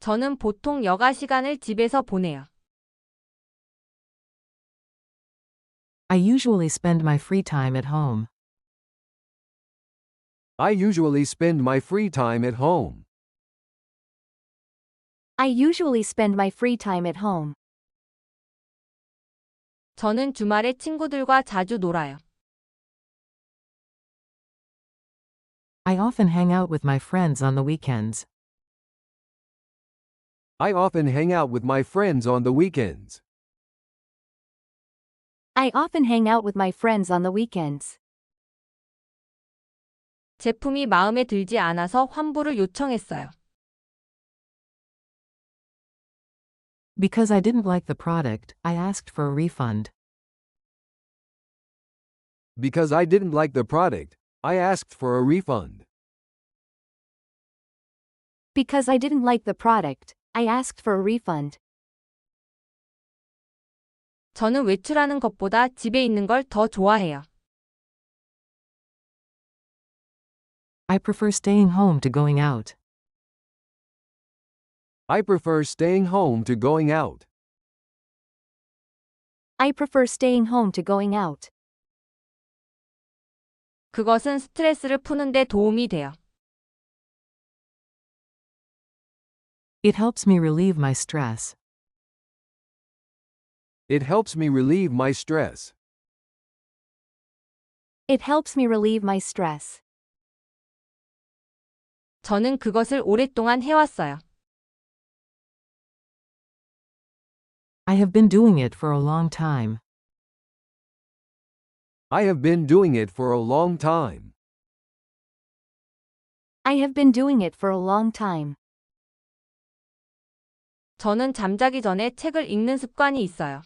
저는 보통 여가 시간을 집에서 보내요. I usually spend my free time at home. I usually spend my free time at home. I usually spend my free time at home. 저는 주말에 친구들과 자주 놀아요. I often hang out with my friends on the weekends. I often hang out with my friends on the weekends. I often hang out with my friends on the weekends. 제품이 마음에 들지 않아서 환불을 요청했어요. Because I didn't like the product, I asked for a refund. Because I didn't like the product, I asked for a refund. Because I didn't like the product, I asked for a refund. 저는 외출하는 것보다 집에 있는 걸 더 좋아해요. I prefer staying home to going out. I prefer staying home to going out. I prefer staying home to going out. 그것은 스트레스를 푸는 데 도움이 돼요. It helps me relieve my stress. It helps me relieve my stress. It helps me relieve my stress. 저는 그것을 오랫동안 해왔어요. I have been doing it for a long time. I have been doing it for a long time. I have been doing it for a long time. 저는 잠자기 전에 책을 읽는 습관이 있어요.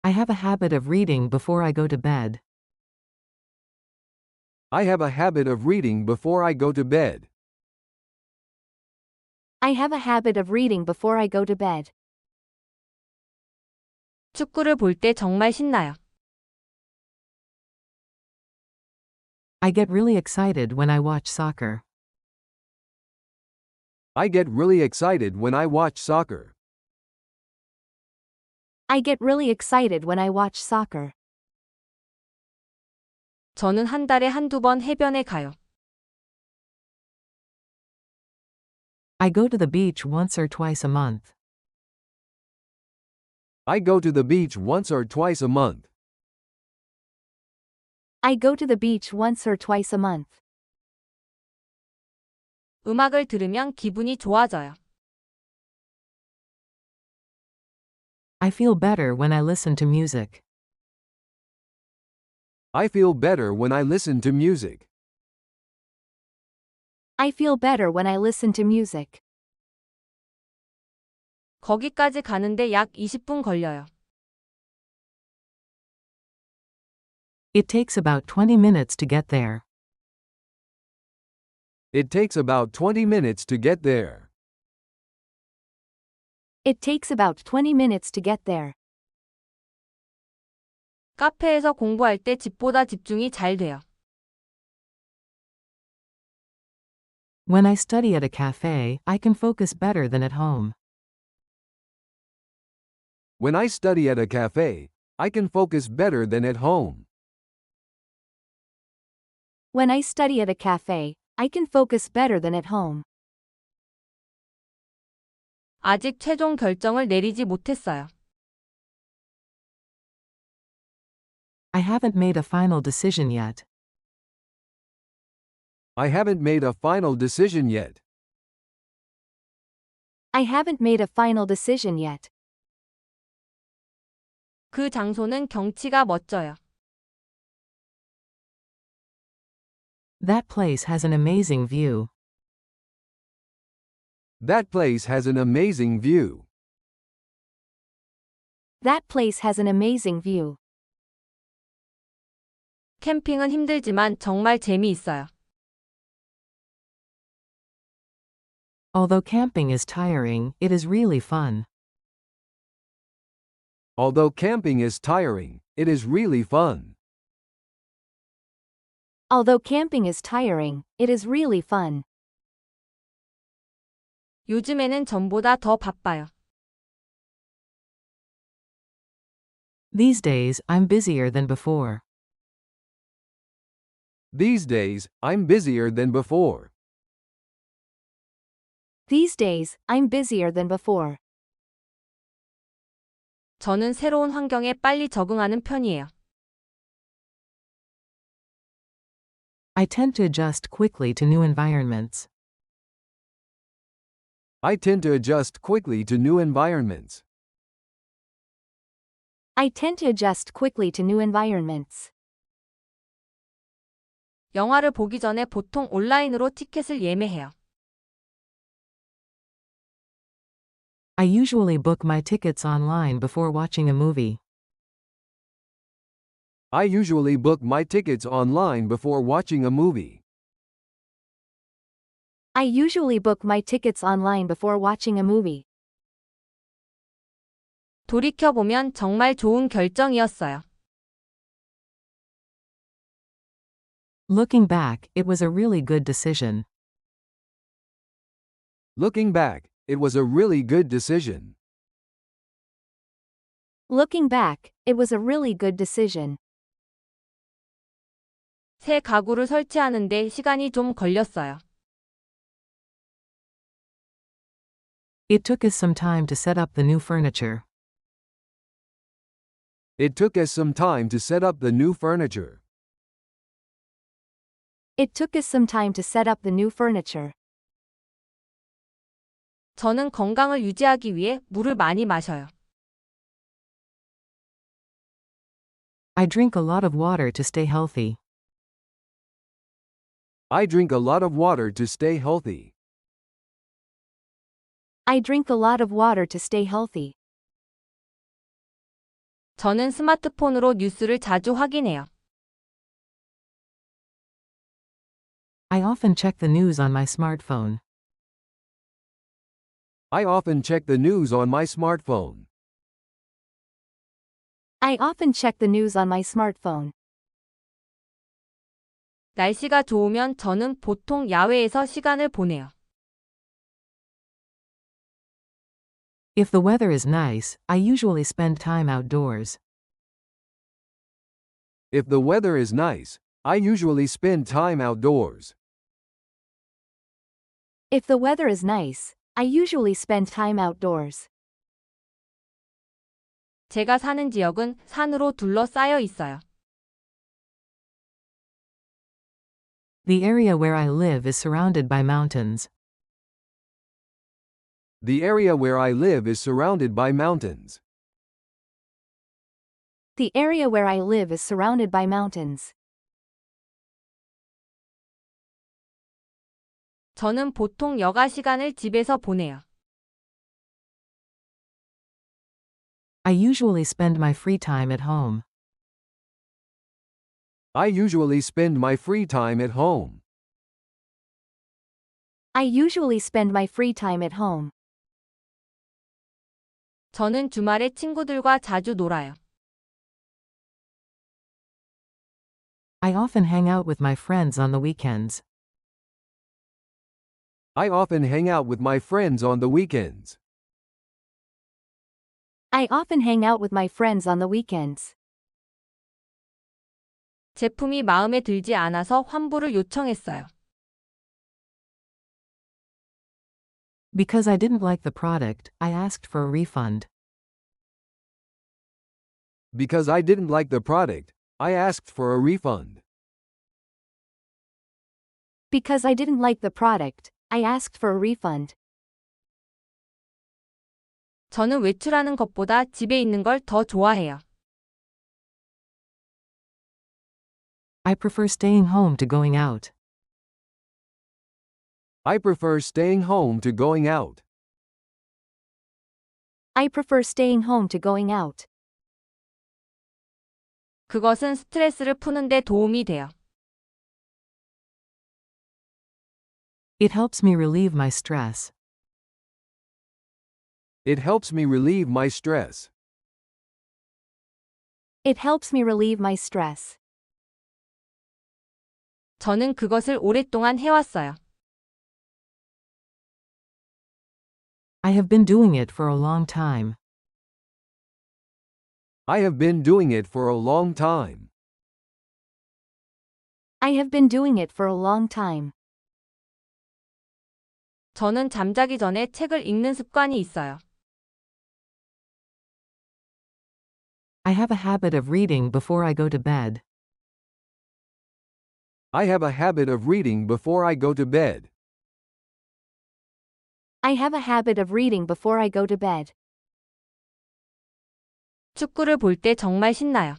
I have a habit of reading before I go to bed. I have a habit of reading before I go to bed. I have a habit of reading before I go to bed. 축구를 볼 때 정말 신나요. I get really excited when I watch soccer. I get really excited when I watch soccer. I get really excited when I watch soccer. 저는 한 달에 한두 번 해변에 가요. I go to the beach once or twice a month. I go to the beach once or twice a month. I go to the beach once or twice a month. 음악을 들으면 기분이 좋아져요. I feel better when I listen to music. I feel better when I listen to music. I feel better when I listen to music. 거기까지 가는데 약 20분 걸려요. It takes about 20 minutes to get there. It takes about 20 minutes to get there. It takes about 20 minutes to get there. 카페에서 공부할 때 집보다 집중이 잘 돼요. When I study at a cafe, I can focus better than at home. When I study at a cafe, I can focus better than at home. When I study at a cafe, I can focus better than at home. 아직 최종 결정을 내리지 못했어요. I haven't made a final decision yet. I haven't made a final decision yet. I haven't made a final decision yet. 그 장소는 경치가 멋져요. That place has an amazing view. That place has an amazing view. That place has an amazing view. 캠핑은 힘들지만 정말 재미있어요. Although camping is tiring, it is really fun. Although camping is tiring, it is really fun. Although camping is tiring, it is really fun. 요즘에는 전보다 더 바빠요. These days, I'm busier than before. These days, I'm busier than before. These days, I'm busier than before. 저는 새로운 환경에 빨리 적응하는 편이에요. I tend to adjust quickly to new environments. I tend to adjust quickly to new environments. I tend to adjust quickly to new environments. 영화를 보기 전에 보통 온라인으로 티켓을 예매해요. I usually book my tickets online before watching a movie. I usually book my tickets online before watching a movie. I usually book my tickets online before watching a movie. 돌이켜보면 정말 좋은 결정이었어요. Looking back, it was a really good decision. Looking back, it was a really good decision. Looking back, it was a really good decision. 새 가구를 설치하는데 시간이 좀 걸렸어요. It took us some time to set up the new furniture. It took us some time to set up the new furniture. It took us some time to set up the new furniture. 저는 건강을 유지하기 위해 물을 많이 마셔요. I drink a lot of water to stay healthy. I drink a lot of water to stay healthy. I drink a lot of water to stay healthy. 저는 스마트폰으로 뉴스를 자주 확인해요. I often check the news on my smartphone. I often check the news on my smartphone. I often check the news on my smartphone. 날씨가 좋으면 저는 보통 야외에서 시간을 보내요. If the weather is nice, I usually spend time outdoors. If the weather is nice, I usually spend time outdoors. If the weather is nice, I usually spend time outdoors. 제가 사는 지역은 산으로 둘러싸여 있어요. The area where I live is surrounded by mountains. The area where I live is surrounded by mountains. The area where I live is surrounded by mountains. 저는 보통 여가 시간을 집에서 보내요. I usually spend my free time at home. I usually spend my free time at home. I usually spend my free time at home. 저는 주말에 친구들과 자주 놀아요. I often hang out with my friends on the weekends. I often hang out with my friends on the weekends. I often hang out with my friends on the weekends. 제품이 마음에 들지 않아서 환불을 요청했어요. Because I didn't like the product, I asked for a refund. Because I didn't like the product, I asked for a refund. Because I didn't like the product, I asked for a refund. 저는 외출하는 것보다 집에 있는 걸 더 좋아해요. I prefer staying home to going out. I prefer staying home to going out. I prefer staying home to going out. 그것은 스트레스를 푸는데 도움이 돼요. It helps me relieve my stress. It helps me relieve my stress. It helps me relieve my stress. 저는 그것을 오랫동안 해왔어요. I have been doing it for a long time. I have been doing it for a long time. I have been doing it for a long time. 저는 잠자기 전에 책을 읽는 습관이 있어요. I have a habit of reading before I go to bed. I have a habit of reading before I go to bed. I have a habit of reading before I go to bed. 축구를 볼 때 정말 신나요.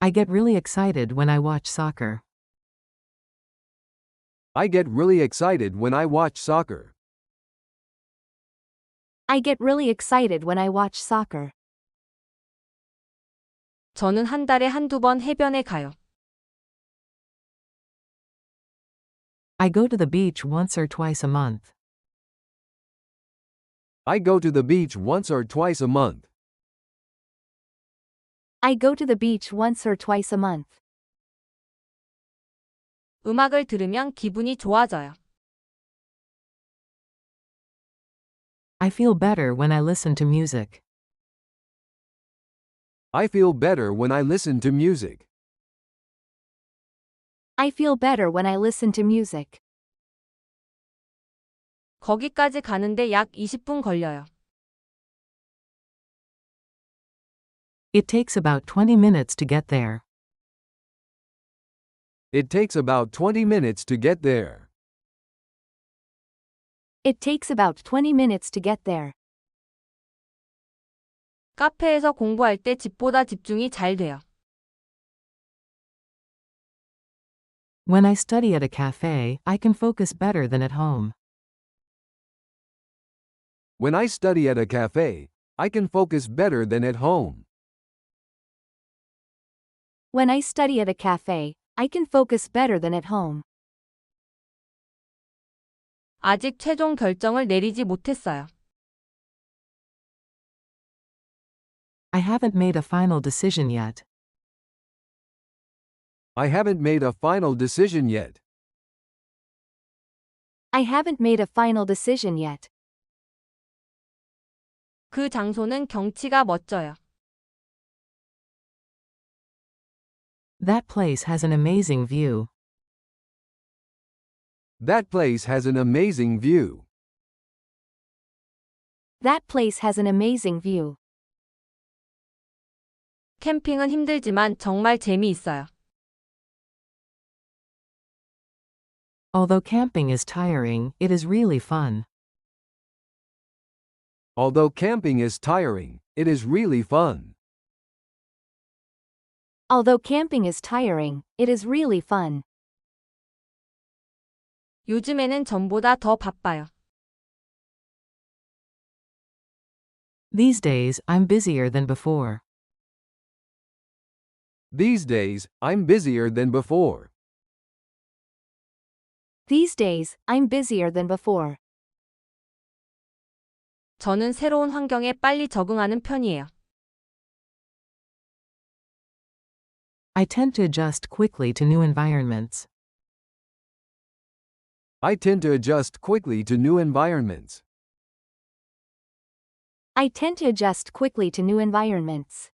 I get really excited when I watch soccer. I get really excited when I watch soccer. I get really excited when I watch soccer. 저는 한 달에 한두 번 해변에 가요. I go to the beach once or twice a month. I go to the beach once or twice a month. I go to the beach once or twice a month. 음악을 들으면 기분이 좋아져요. I feel better when I listen to music. I feel better when I listen to music. I feel better when I listen to music. 거기까지 가는데 약 20분 걸려요. It takes about 20 minutes to get there. It takes about 20 minutes to get there. It takes about 20 minutes to get there. 카페에서 공부할 때 집보다 집중이 잘 돼요. When I study at a cafe, I can focus better than at home. When I study at a cafe, I can focus better than at home. When I study at a cafe, I can focus better than at home. 아직 최종 결정을 내리지 못했어요. I haven't made a final decision yet. I haven't made a final decision yet. I haven't made a final decision yet. 그 장소는 경치가 멋져요. That place has an amazing view. That place has an amazing view. That place has an amazing view. 캠핑은 힘들지만 정말 재미있어요. Although camping is tiring, it is really fun. Although camping is tiring, it is really fun. Although camping is tiring, it is really fun. 요즘에는 전보다 더 바빠요. These days, I'm busier than before. These days, I'm busier than before. These days, I'm busier than before. 저는 새로운 환경에 빨리 적응하는 편이에요. I tend to adjust quickly to new environments. I tend to adjust quickly to new environments. I tend to adjust quickly to new environments.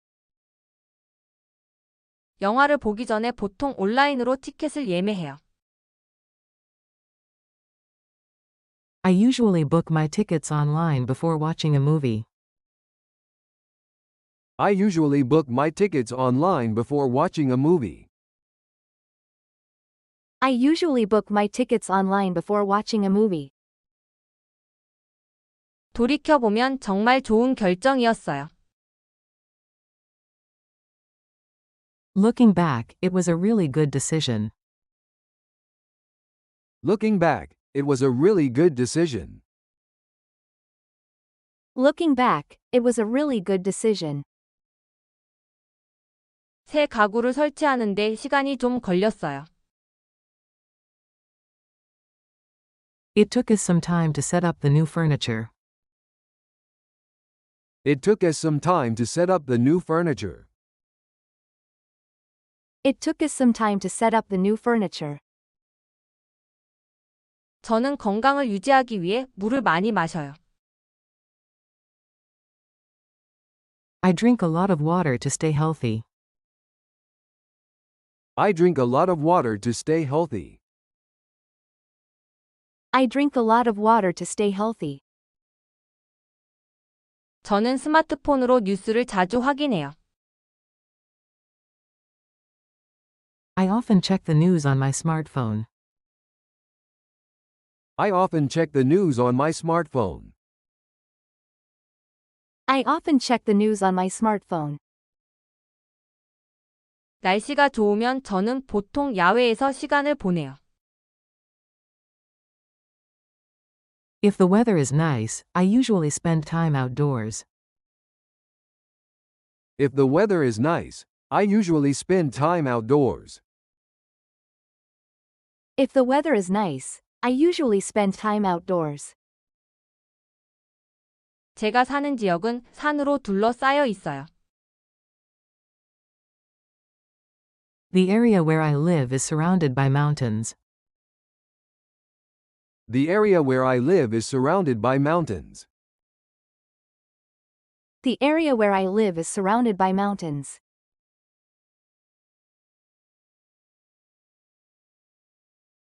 영화를 보기 전에 보통 온라인으로 티켓을 예매해요. I usually book my tickets online before watching a movie. I usually book my tickets online before watching a movie. I usually book my tickets online before watching a movie. 돌이켜보면 정말 좋은 결정이었어요. Looking back, it was a really good decision. Looking back, it was a really good decision. Looking back, it was a really good decision. 새 가구를 설치하는데 시간이 좀 걸렸어요. It took us some time to set up the new furniture. It took us some time to set up the new furniture. It took us some time to set up the new furniture. 저는 건강을 유지하기 위해 물을 많이 마셔요. I drink a lot of water to stay healthy. I drink a lot of water to stay healthy. I drink a lot of water to stay healthy. 저는 스마트폰으로 뉴스를 자주 확인해요. I often check the news on my smartphone. I often check the news on my smartphone. I often check the news on my smartphone. 날씨가 좋으면 저는 보통 야외에서 시간을 보내요. If the weather is nice, I usually spend time outdoors. If the weather is nice, I usually spend time outdoors. If the weather is nice, I usually spend time outdoors. 제가 사는 지역은 산으로 둘러싸여 있어요. The area where I live is surrounded by mountains. The area where I live is surrounded by mountains. The area where I live is surrounded by mountains.